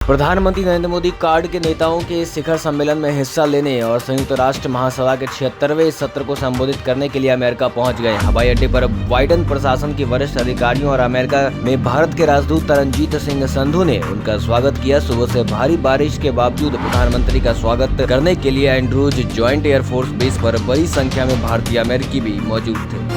प्रधानमंत्री नरेंद्र मोदी क्वाड के नेताओं के शिखर सम्मेलन में हिस्सा लेने और संयुक्त राष्ट्र महासभा के 76वें सत्र को संबोधित करने के लिए अमेरिका पहुंच गए। हवाई अड्डे पर बाइडेन प्रशासन के वरिष्ठ अधिकारियों और अमेरिका में भारत के राजदूत तरनजीत सिंह संधू ने उनका स्वागत किया। सुबह से भारी बारिश के बावजूद प्रधानमंत्री का स्वागत करने के लिए एंड्रूज जॉइंट एयरफोर्स बेस पर बड़ी संख्या में भारतीय अमेरिकी भी मौजूद थे।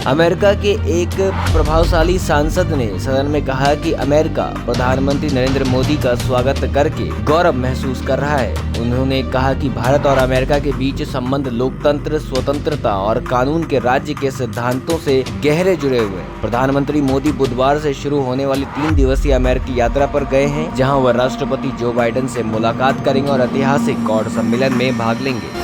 अमेरिका के एक प्रभावशाली सांसद ने सदन में कहा कि अमेरिका प्रधानमंत्री नरेंद्र मोदी का स्वागत करके गौरव महसूस कर रहा है। उन्होंने कहा कि भारत और अमेरिका के बीच संबंध लोकतंत्र, स्वतंत्रता और कानून के राज्य के सिद्धांतों से गहरे जुड़े हुए हैं। प्रधानमंत्री मोदी बुधवार से शुरू होने वाली 3 दिवसीय अमेरिकी यात्रा पर गए हैं, जहां वह राष्ट्रपति जो बाइडेन से मुलाकात करेंगे और ऐतिहासिक क्वाड सम्मेलन में भाग लेंगे।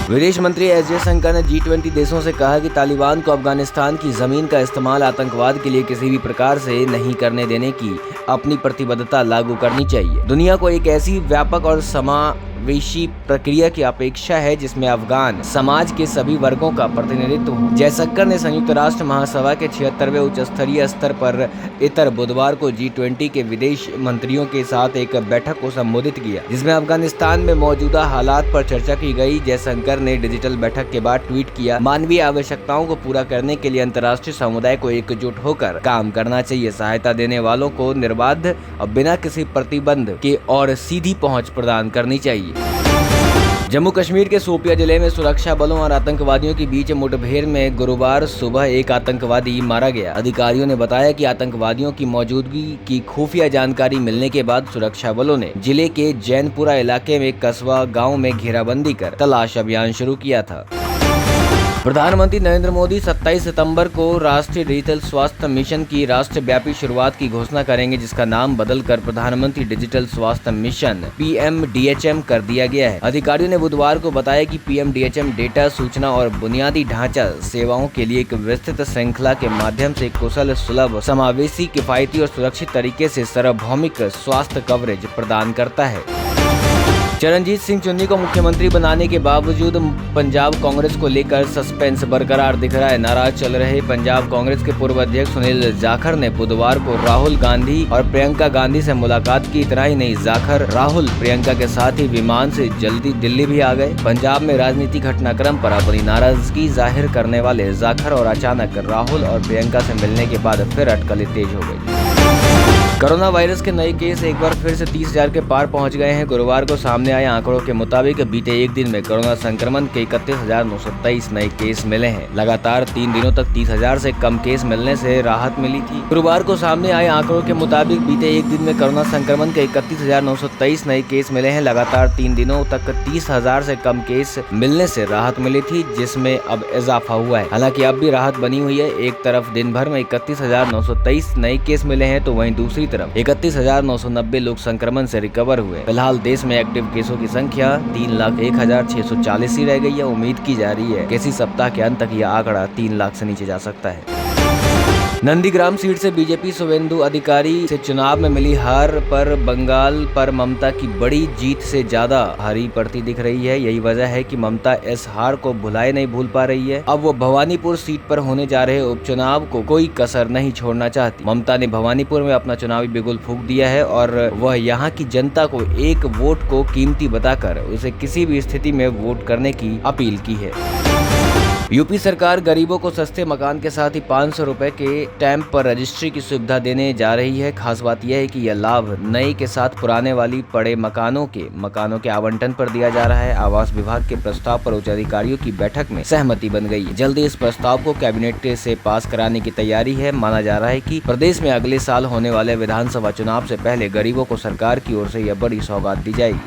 विदेश मंत्री एस जयशंकर ने G20 देशों से कहा कि तालिबान को अफगानिस्तान की जमीन का इस्तेमाल आतंकवाद के लिए किसी भी प्रकार से नहीं करने देने की अपनी प्रतिबद्धता लागू करनी चाहिए। दुनिया को एक ऐसी व्यापक और समावेशी प्रक्रिया की अपेक्षा है जिसमें अफगान समाज के सभी वर्गों का प्रतिनिधित्व हो। जयशंकर ने संयुक्त राष्ट्र महासभा के 76वें उच्च स्तरीय स्तर पर इतर बुधवार को G20 के विदेश मंत्रियों के साथ एक बैठक को संबोधित किया, जिसमें अफगानिस्तान में मौजूदा हालात पर चर्चा की गई। जयशंकर ने डिजिटल बैठक के बाद ट्वीट किया, मानवीय आवश्यकताओं को पूरा करने के लिए अंतर्राष्ट्रीय समुदाय को एकजुट होकर काम करना चाहिए। सहायता देने वालों को निर्बाध और बिना किसी प्रतिबंध के और सीधी पहुंच प्रदान करनी चाहिए। जम्मू कश्मीर के शोपियां जिले में सुरक्षा बलों और आतंकवादियों के बीच मुठभेड़ में गुरुवार सुबह एक आतंकवादी मारा गया। अधिकारियों ने बताया कि आतंकवादियों की मौजूदगी की खुफिया जानकारी मिलने के बाद सुरक्षा बलों ने जिले के जैनपुरा इलाके में कस्बा गांव में घेराबंदी कर तलाश अभियान शुरू किया था। प्रधानमंत्री नरेंद्र मोदी 27 सितंबर को राष्ट्रीय डिजिटल स्वास्थ्य मिशन की राष्ट्रव्यापी शुरुआत की घोषणा करेंगे, जिसका नाम बदलकर प्रधानमंत्री डिजिटल स्वास्थ्य मिशन PMDHM कर दिया गया है। अधिकारियों ने बुधवार को बताया कि PMDHM डेटा, सूचना और बुनियादी ढांचा सेवाओं के लिए एक विस्तृत श्रृंखला के माध्यम से कुशल, सुलभ, समावेशी, किफायती और सुरक्षित तरीके से सार्वभौमिक स्वास्थ्य कवरेज प्रदान करता है। चरणजीत सिंह चन्नी को मुख्यमंत्री बनाने के बावजूद पंजाब कांग्रेस को लेकर सस्पेंस बरकरार दिख रहा है। नाराज चल रहे पंजाब कांग्रेस के पूर्व अध्यक्ष सुनील जाखड़ ने बुधवार को राहुल गांधी और प्रियंका गांधी से मुलाकात की। इतना ही नहीं, जाखड़ राहुल प्रियंका के साथ ही विमान से जल्दी दिल्ली भी आ गए। पंजाब में राजनीतिक घटनाक्रम पर अपनी नाराजगी जाहिर करने वाले जाखड़ और अचानक राहुल और प्रियंका से मिलने के बाद फिर अटकलें तेज हो गई। कोरोना वायरस के नए केस एक बार फिर से 30,000 के पार पहुंच गए हैं। गुरुवार को सामने आए आंकड़ों के मुताबिक बीते एक दिन में कोरोना संक्रमण के 31,923 नए केस मिले हैं। लगातार 3 दिनों तक 30,000 से कम केस मिलने से राहत मिली थी। गुरुवार को सामने आए आंकड़ों के मुताबिक बीते एक दिन में कोरोना संक्रमण के 31,923 नए केस मिले हैं। लगातार 3 दिनों तक 30,000 से कम केस मिलने से राहत मिली थी, जिसमें अब इजाफा हुआ है। हालांकि अब भी राहत बनी हुई है। एक तरफ दिन भर में 31,923 नए केस मिले हैं, तो वहीं दूसरी तरफ 31,990 लोग संक्रमण से रिकवर हुए। फिलहाल देश में एक्टिव केसों की संख्या 3,01,640 ही रह गई है। उम्मीद की जा रही है कि इसी सप्ताह के अंत तक यह आंकड़ा 3 लाख से नीचे जा सकता है। नंदीग्राम सीट से बीजेपी शुवेंदु अधिकारी से चुनाव में मिली हार पर बंगाल पर ममता की बड़ी जीत से ज्यादा हारी पड़ती दिख रही है। यही वजह है कि ममता इस हार को भुलाए नहीं भूल पा रही है। अब वो भवानीपुर सीट पर होने जा रहे उपचुनाव को कोई कसर नहीं छोड़ना चाहती। ममता ने भवानीपुर में अपना चुनावी बिगुल फूंक दिया है और वह यहाँ की जनता को एक वोट को कीमती बताकर उसे किसी भी स्थिति में वोट करने की अपील की है। यूपी सरकार गरीबों को सस्ते मकान के साथ ही 500 रुपए के स्टैंप पर रजिस्ट्री की सुविधा देने जा रही है। खास बात यह है कि यह लाभ नए के साथ पुराने वाली पड़े मकानों के आवंटन पर दिया जा रहा है। आवास विभाग के प्रस्ताव पर उच्च अधिकारियों की बैठक में सहमति बन गई है। जल्दी इस प्रस्ताव को कैबिनेट से पास कराने की तैयारी है। माना जा रहा है कि प्रदेश में अगले साल होने वाले विधानसभा चुनाव से पहले गरीबों को सरकार की ओर से यह बड़ी सौगात दी जाएगी।